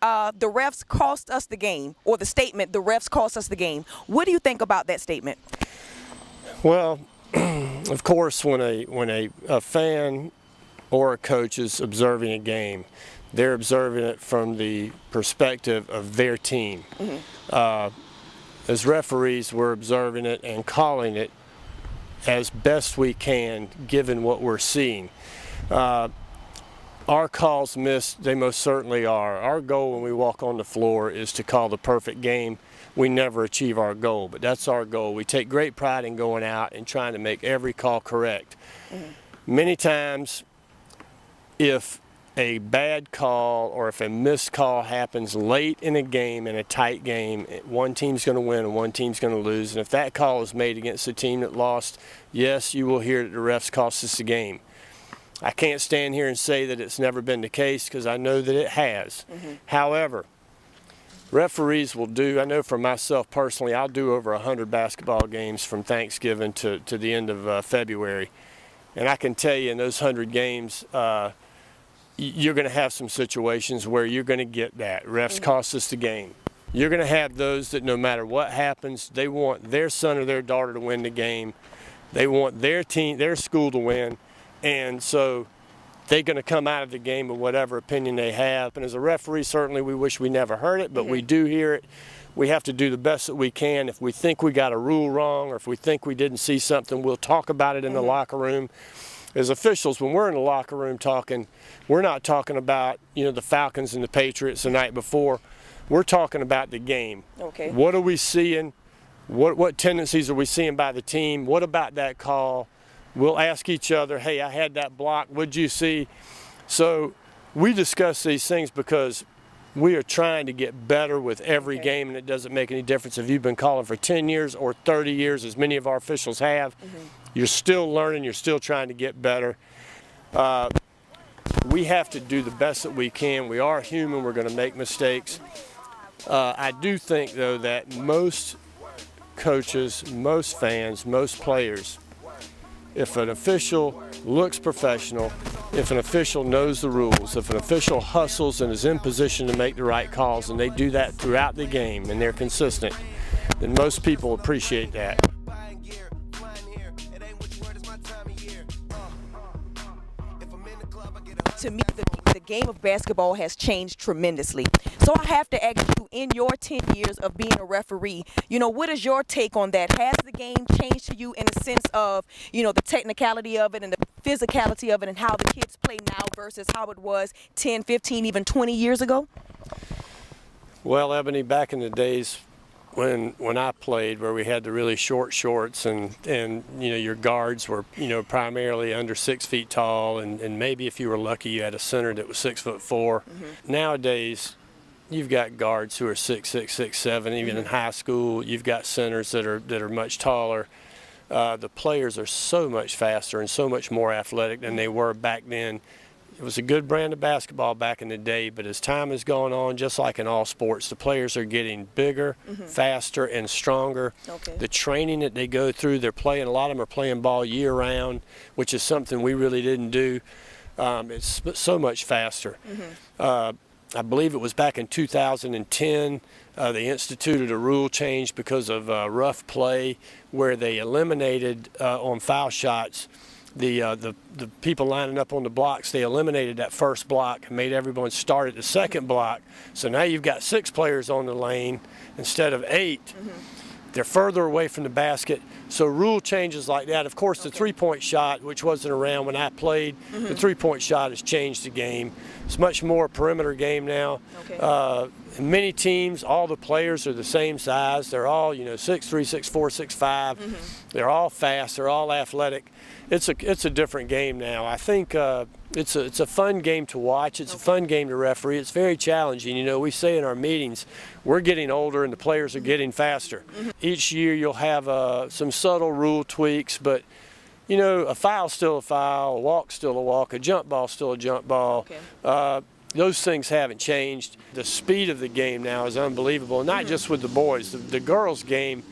the refs cost us the game, or the statement, the refs cost us the game. What do you think about that statement? Well, of course, when a fan or a coach is observing a game, they're observing it from the perspective of their team. As referees, we're observing it and calling it as best we can, given what we're seeing. Are calls missed? They most certainly are. Our goal when we walk on the floor is to call the perfect game. We never achieve our goal, but that's our goal. We take great pride in going out and trying to make every call correct. Many times, if a bad call or if a missed call happens late in a game, in a tight game, one team's going to win and one team's going to lose. And if that call is made against the team that lost, yes, you will hear that the refs cost us the game. I can't stand here and say that it's never been the case, because I know that it has. However, referees will do, I know for myself personally, I'll do over 100 basketball games from Thanksgiving to the end of February. And I can tell you in those 100 games, you're going to have some situations where you're going to get that. Refs cost us the game. You're going to have those that no matter what happens, they want their son or their daughter to win the game. They want their team, their school to win. And so they're going to come out of the game with whatever opinion they have. And as a referee, certainly we wish we never heard it, but we do hear it. We have to do the best that we can. If we think we got a rule wrong, or if we think we didn't see something, we'll talk about it in the locker room. As officials, when we're in the locker room talking, we're not talking about, the Falcons and the Patriots the night before. We're talking about the game. Okay. What are we seeing? What tendencies are we seeing by the team? What about that call? We'll ask each other, hey, I had that block. What'd you see? So we discuss these things because we are trying to get better with every game, and it doesn't make any difference if you've been calling for 10 years or 30 years, as many of our officials have. You're still learning, you're still trying to get better. We have to do the best that we can. We are human, we're going to make mistakes. I do think, though, that most coaches, most fans, most players, if an official looks professional, if an official knows the rules, if an official hustles and is in position to make the right calls, and they do that throughout the game and they're consistent, then most people appreciate that. To me, the game of basketball has changed tremendously. So I have to ask you, in your 10 years of being a referee, what is your take on that? Has the game changed to you in a sense of, the technicality of it and the physicality of it, and how the kids play now versus how it was 10, 15, even 20 years ago? Well, Ebony, back in the days when I played, where we had the really short shorts and your guards were primarily under 6 feet tall, and maybe if you were lucky you had a center that was 6'4". Nowadays you've got guards who are 6'6", 6'7". Even in high school you've got centers that are much taller. The players are so much faster and so much more athletic than they were back then. It was a good brand of basketball back in the day, but as time has gone on, just like in all sports, the players are getting bigger, faster, and stronger. The training that they go through, a lot of them are playing ball year-round, which is something we really didn't do. It's so much faster. I believe it was back in 2010, they instituted a rule change because of rough play, where they eliminated on foul shots the people lining up on the blocks. They eliminated that first block and made everyone start at the second block. So now you've got 6 players on the lane instead of 8. They're further away from the basket. So rule changes like that. Of course, the three-point shot, which wasn't around when I played, the three-point shot has changed the game. It's much more a perimeter game now. In many teams, all the players are the same size. They're all, 6'3", 6'4", 6'5". They're all fast. They're all athletic. It's a different game now. I think it's a fun game to watch. It's a fun game to referee. It's very challenging. We say in our meetings, we're getting older and the players are getting faster. Each year you'll have some subtle rule tweaks, but a foul's still a foul, a walk's still a walk, a jump ball's still a jump ball. Those things haven't changed. The speed of the game now is unbelievable, not just with the boys. The girls' game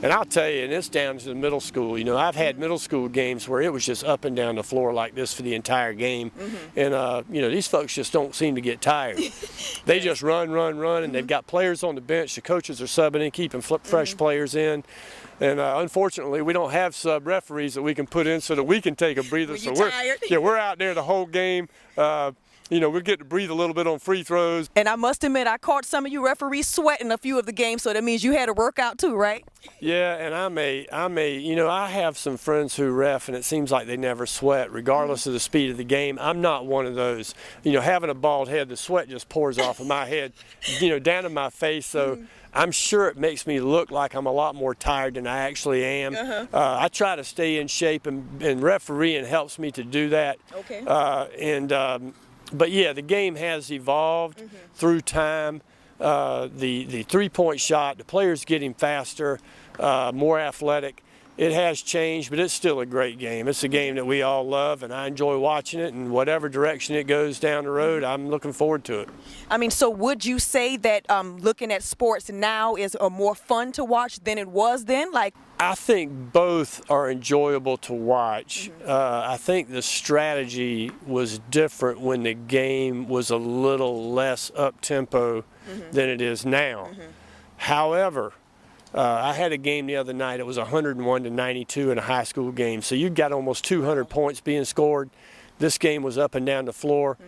And I'll tell you, and it's down to the middle school. You know, I've had middle school games where it was just up and down the floor like this for the entire game. And, you know, these folks just don't seem to get tired. They just run, and they've got players on the bench. The coaches are subbing in, keeping fresh players in. And unfortunately, we don't have sub referees that we can put in so that we can take a breather. So we're out there the whole game. You know, we get to breathe a little bit on free throws. And I must admit, I caught some of you referees sweating a few of the games, so that means you had to work out too, right? Yeah, and you know, I have some friends who ref, and it seems like they never sweat, regardless of the speed of the game. I'm not one of those. You know, having a bald head, the sweat just pours off of my head, you know, down to my face. So I'm sure it makes me look like I'm a lot more tired than I actually am. I try to stay in shape, and refereeing helps me to do that. Okay. But yeah, the game has evolved through time. The three-point shot, the players getting faster, more athletic. It has changed, but it's still a great game. It's a game that we all love, and I enjoy watching it. And whatever direction it goes down the road, I'm looking forward to it. I mean, so would you say that looking at sports now is more fun to watch than it was then? Like, I think both are enjoyable to watch. I think the strategy was different when the game was a little less up-tempo than it is now. However, I had a game the other night. It was 101-92 in a high school game. So you got almost 200 points being scored. This game was up and down the floor.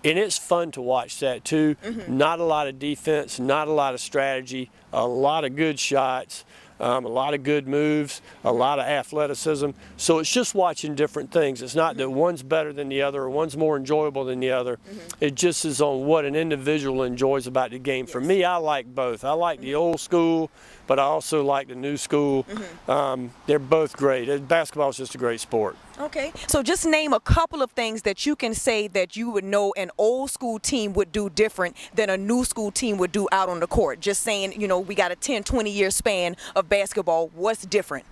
And it's fun to watch that too. Not a lot of defense, not a lot of strategy, a lot of good shots. A lot of good moves, a lot of athleticism. So it's just watching different things. It's not that one's better than the other or one's more enjoyable than the other. It just is on what an individual enjoys about the game. For me, I like both. I like the old school, but I also like the new school. They're both great. Basketball is just a great sport. okay. So just name a couple of things that you can say that you would know an old school team would do different than a new school team would do out on the court. Just saying, you know, we got a 10, 20-year span of basketball. What's different?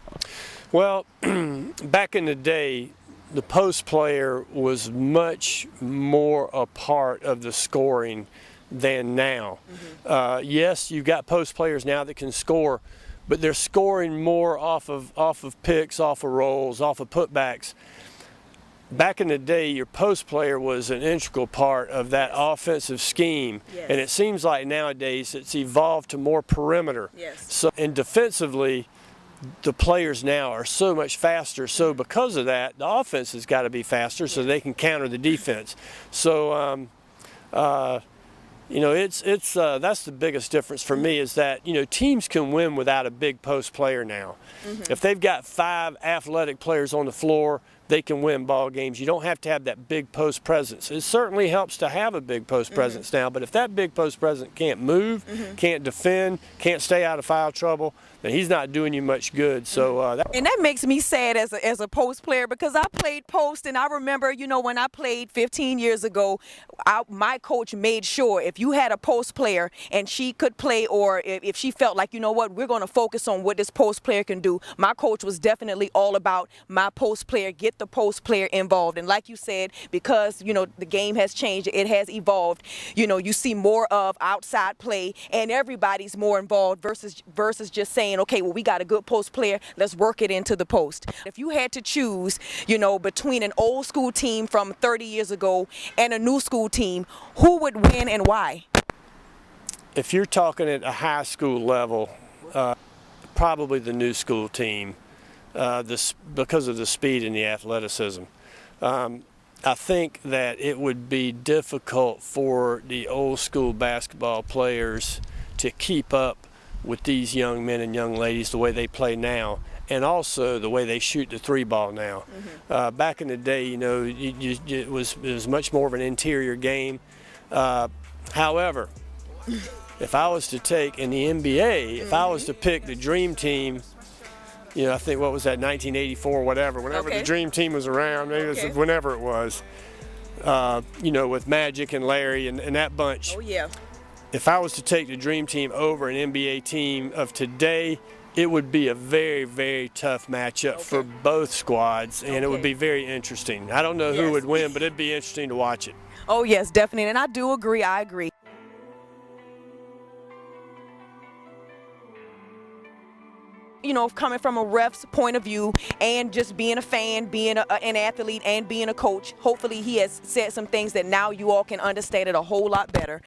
Well, back in the day, the post player was much more a part of the scoring than now. Yes, you've got post players now that can score, but they're scoring more off of picks, off of rolls, off of putbacks. Back in the day, your post player was an integral part of that offensive scheme, and it seems like nowadays it's evolved to more perimeter. So, and defensively, the players now are so much faster. So because of that, the offense has got to be faster so they can counter the defense. So, you know, that's the biggest difference for me is that, you know, teams can win without a big post player now. If they've got 5 athletic players on the floor, they can win ball games. You don't have to have that big post presence. It certainly helps to have a big post presence now, but if that big post presence can't move, can't defend, can't stay out of foul trouble, then he's not doing you much good. So and that makes me sad as a post player because I played post, and I remember, you know, when I played 15 years ago, my coach made sure if you had a post player and she could play, or if she felt like, you know what, we're going to focus on what this post player can do, my coach was definitely all about my post player, get the post player involved. And like you said, because, you know, the game has changed, it has evolved, you know, you see more of outside play and everybody's more involved versus just saying, okay, well, we got a good post player, let's work it into the post. If you had to choose, you know, between an old school team from 30 years ago and a new school team, who would win and why? If you're talking at a high school level, probably the new school team, because of the speed and the athleticism. I think that it would be difficult for the old school basketball players to keep up with these young men and young ladies the way they play now, and also the way they shoot the 3 ball now. Back in the day, you know, it was much more of an interior game. However, if I was to take in the NBA, if I was to pick the dream team, you know, I think, what was that, 1984, whenever the dream team was around, maybe it was whenever it was, you know, with Magic and Larry and that bunch. Oh, yeah. If I was to take the dream team over an NBA team of today, it would be a very, very tough matchup for both squads, and it would be very interesting. I don't know who would win, but it'd be interesting to watch it. Oh, yes, definitely. And I do agree. I agree. coming from a ref's point of view and just being a fan, being an athlete, and being a coach, hopefully he has said some things that now you all can understand it a whole lot better.